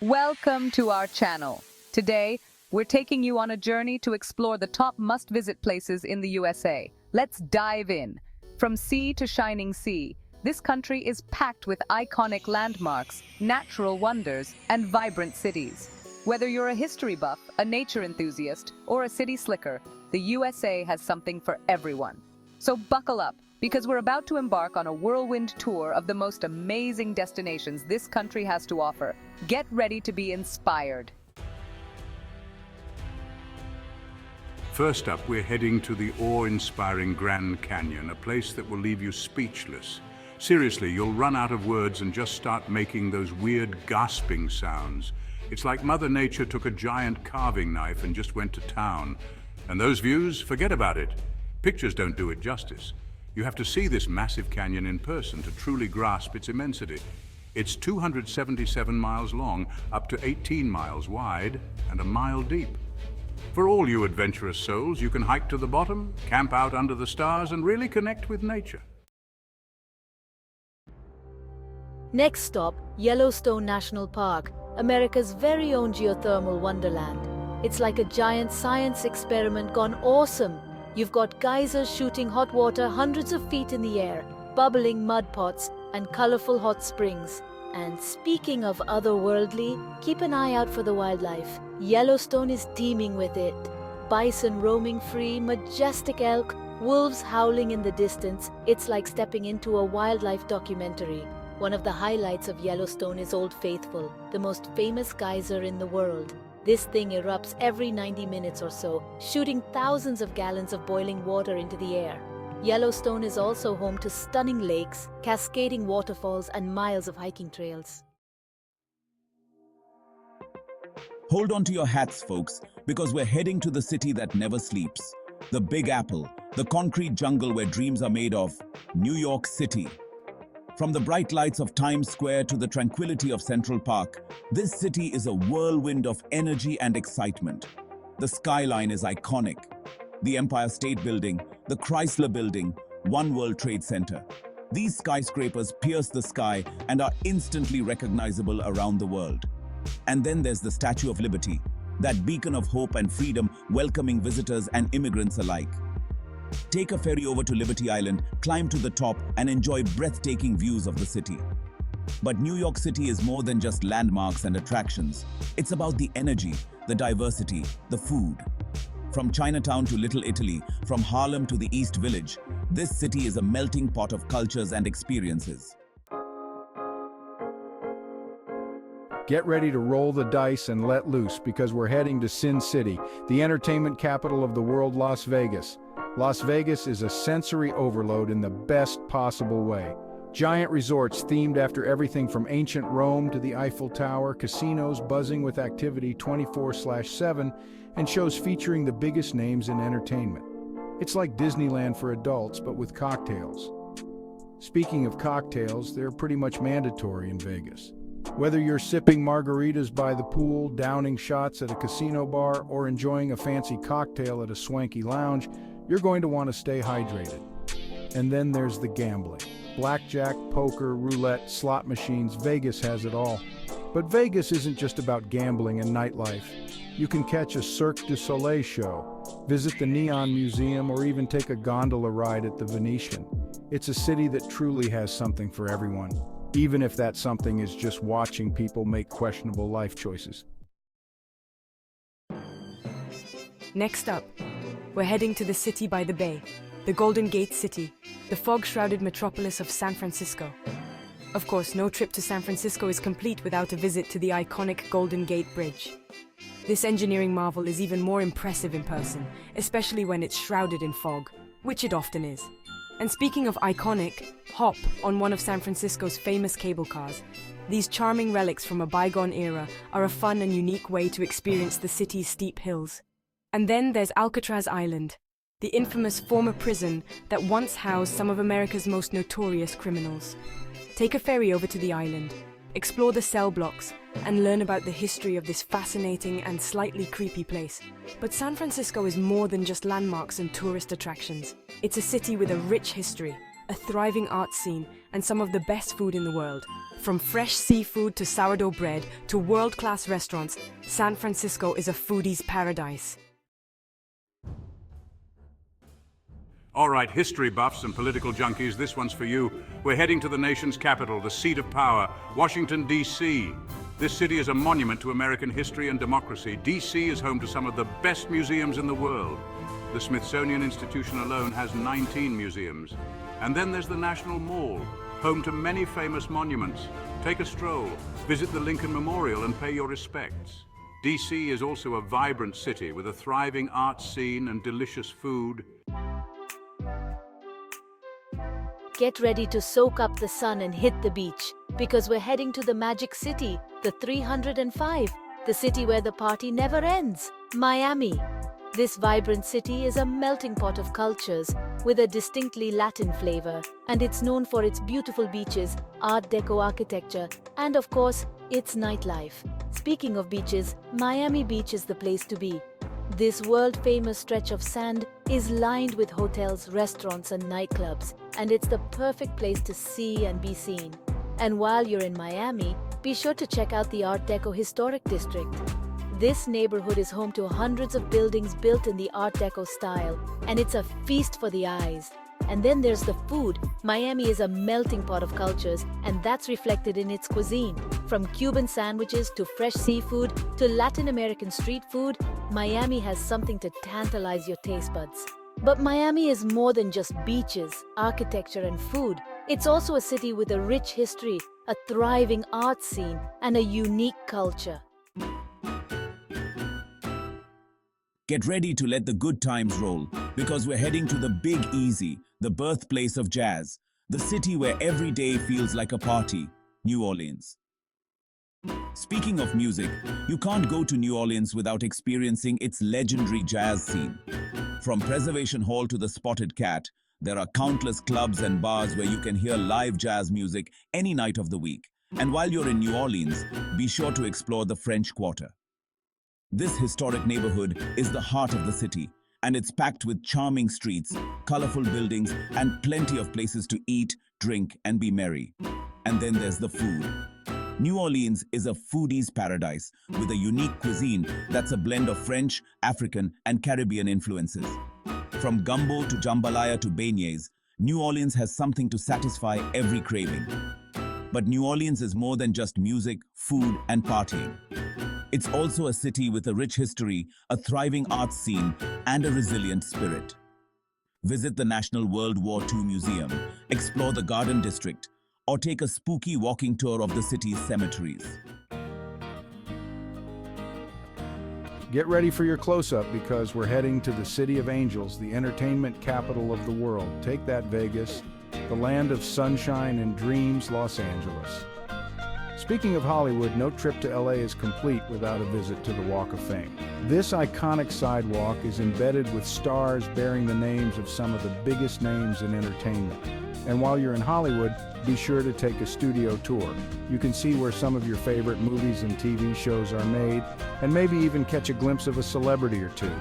Welcome to our channel. Today, we're taking you on a journey to explore the top must-visit places in the USA. Let's dive in. From sea to shining sea, this country is packed with iconic landmarks, natural wonders, and vibrant cities. Whether you're a history buff, a nature enthusiast, or a city slicker, the USA has something for everyone. So buckle up, because we're about to embark on a whirlwind tour of the most amazing destinations this country has to offer. Get ready to be inspired. First up, we're heading to the awe-inspiring Grand Canyon, a place that will leave you speechless. Seriously, you'll run out of words and just start making those weird gasping sounds. It's like Mother Nature took a giant carving knife and just went to town. And those views, forget about it. Pictures don't do it justice. You have to see this massive canyon in person to truly grasp its immensity. It's 277 miles long, up to 18 miles wide, and a mile deep. For all you adventurous souls, you can hike to the bottom, camp out under the stars, and really connect with nature. Next stop, Yellowstone National Park, America's very own geothermal wonderland. It's like a giant science experiment gone awesome. You've got geysers shooting hot water hundreds of feet in the air, bubbling mud pots, and colorful hot springs. And speaking of otherworldly, keep an eye out for the wildlife. Yellowstone is teeming with it. Bison roaming free, majestic elk, wolves howling in the distance. It's like stepping into a wildlife documentary. One of the highlights of Yellowstone is Old Faithful, the most famous geyser in the world. This thing erupts every 90 minutes or so, shooting thousands of gallons of boiling water into the air. Yellowstone is also home to stunning lakes, cascading waterfalls, and miles of hiking trails. Hold on to your hats, folks, because we're heading to the city that never sleeps. The Big Apple, the concrete jungle where dreams are made of. New York City. From the bright lights of Times Square to the tranquility of Central Park, this city is a whirlwind of energy and excitement. The skyline is iconic. The Empire State Building, the Chrysler Building, One World Trade Center. These skyscrapers pierce the sky and are instantly recognizable around the world. And then there's the Statue of Liberty, that beacon of hope and freedom welcoming visitors and immigrants alike. Take a ferry over to Liberty Island, climb to the top, and enjoy breathtaking views of the city. But New York City is more than just landmarks and attractions. It's about the energy, the diversity, the food. From Chinatown to Little Italy, from Harlem to the East Village, this city is a melting pot of cultures and experiences. Get ready to roll the dice and let loose because we're heading to Sin City, the entertainment capital of the world, Las Vegas. Las Vegas is a sensory overload in the best possible way. Giant resorts themed after everything from ancient Rome to the Eiffel Tower, casinos buzzing with activity 24/7, and shows featuring the biggest names in entertainment. It's like Disneyland for adults, but with cocktails. Speaking of cocktails, they're pretty much mandatory in Vegas. Whether you're sipping margaritas by the pool, downing shots at a casino bar, or enjoying a fancy cocktail at a swanky lounge, you're going to want to stay hydrated. And then there's the gambling. Blackjack, poker, roulette, slot machines, Vegas has it all. But Vegas isn't just about gambling and nightlife. You can catch a Cirque du Soleil show, visit the Neon Museum, or even take a gondola ride at the Venetian. It's a city that truly has something for everyone, even if that something is just watching people make questionable life choices. Next up, we're heading to the city by the bay, the Golden Gate City, the fog-shrouded metropolis of San Francisco. Of course, no trip to San Francisco is complete without a visit to the iconic Golden Gate Bridge. This engineering marvel is even more impressive in person, especially when it's shrouded in fog, which it often is. And speaking of iconic, hop on one of San Francisco's famous cable cars. These charming relics from a bygone era are a fun and unique way to experience the city's steep hills. And then there's Alcatraz Island, the infamous former prison that once housed some of America's most notorious criminals. Take a ferry over to the island, explore the cell blocks, and learn about the history of this fascinating and slightly creepy place. But San Francisco is more than just landmarks and tourist attractions. It's a city with a rich history, a thriving art scene, and some of the best food in the world. From fresh seafood to sourdough bread to world-class restaurants, San Francisco is a foodie's paradise. All right, history buffs and political junkies, this one's for you. We're heading to the nation's capital, the seat of power, Washington, D.C. This city is a monument to American history and democracy. D.C. is home to some of the best museums in the world. The Smithsonian Institution alone has 19 museums. And then there's the National Mall, home to many famous monuments. Take a stroll, visit the Lincoln Memorial and pay your respects. D.C. is also a vibrant city with a thriving art scene and delicious food. Get ready to soak up the sun and hit the beach, because we're heading to the Magic City, the 305, the city where the party never ends, Miami. This vibrant city is a melting pot of cultures with a distinctly Latin flavor, and it's known for its beautiful beaches, Art Deco architecture, and of course, its nightlife. Speaking of beaches, Miami Beach is the place to be. This world-famous stretch of sand is lined with hotels, restaurants, and nightclubs, and it's the perfect place to see and be seen. And while you're in Miami, be sure to check out the Art Deco Historic District. This neighborhood is home to hundreds of buildings built in the Art Deco style, and it's a feast for the eyes. And then there's the food. Miami is a melting pot of cultures, and that's reflected in its cuisine. From Cuban sandwiches to fresh seafood to Latin American street food, Miami has something to tantalize your taste buds. But Miami is more than just beaches, architecture, and food. It's also a city with a rich history, a thriving art scene, and a unique culture. Get ready to let the good times roll, because we're heading to the Big Easy, the birthplace of jazz, the city where every day feels like a party, New Orleans. Speaking of music, you can't go to New Orleans without experiencing its legendary jazz scene. From Preservation Hall to the Spotted Cat, there are countless clubs and bars where you can hear live jazz music any night of the week. And while you're in New Orleans, be sure to explore the French Quarter. This historic neighborhood is the heart of the city, and it's packed with charming streets, colorful buildings, and plenty of places to eat, drink, and be merry. And then there's the food. New Orleans is a foodie's paradise with a unique cuisine that's a blend of French, African, and Caribbean influences. From gumbo to jambalaya to beignets, New Orleans has something to satisfy every craving. But New Orleans is more than just music, food, and partying. It's also a city with a rich history, a thriving arts scene, and a resilient spirit. Visit the National World War II Museum, explore the Garden District, or take a spooky walking tour of the city's cemeteries. Get ready for your close-up, because we're heading to the City of Angels, the entertainment capital of the world. Take that, Vegas, the land of sunshine and dreams, Los Angeles. Speaking of Hollywood, no trip to LA is complete without a visit to the Walk of Fame. This iconic sidewalk is embedded with stars bearing the names of some of the biggest names in entertainment. And while you're in Hollywood, be sure to take a studio tour. You can see where some of your favorite movies and TV shows are made, and maybe even catch a glimpse of a celebrity or two.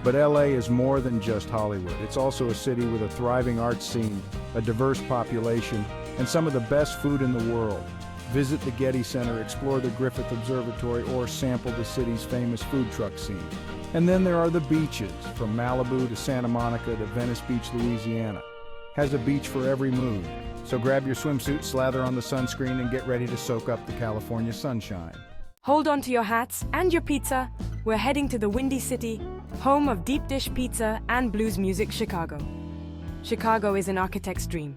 But LA is more than just Hollywood. It's also a city with a thriving art scene, a diverse population, and some of the best food in the world. Visit the Getty Center, explore the Griffith Observatory, or sample the city's famous food truck scene. And then there are the beaches, from Malibu to Santa Monica to Venice Beach, Louisiana. Has a beach for every mood. So grab your swimsuit, slather on the sunscreen, and get ready to soak up the California sunshine. Hold on to your hats and your pizza. We're heading to the Windy City, home of deep dish pizza and blues music, Chicago. Chicago is an architect's dream.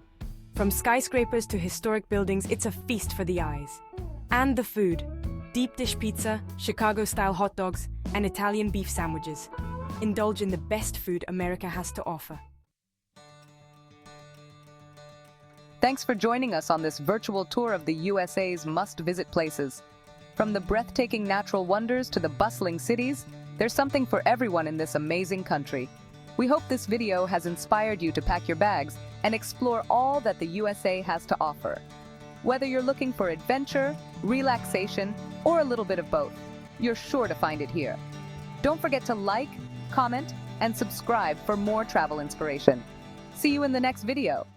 From skyscrapers to historic buildings, it's a feast for the eyes. And the food. Deep dish pizza, Chicago-style hot dogs, and Italian beef sandwiches. Indulge in the best food America has to offer. Thanks for joining us on this virtual tour of the USA's must-visit places. From the breathtaking natural wonders to the bustling cities, there's something for everyone in this amazing country. We hope this video has inspired you to pack your bags and explore all that the USA has to offer. Whether you're looking for adventure, relaxation, or a little bit of both, you're sure to find it here. Don't forget to like, comment, and subscribe for more travel inspiration. See you in the next video.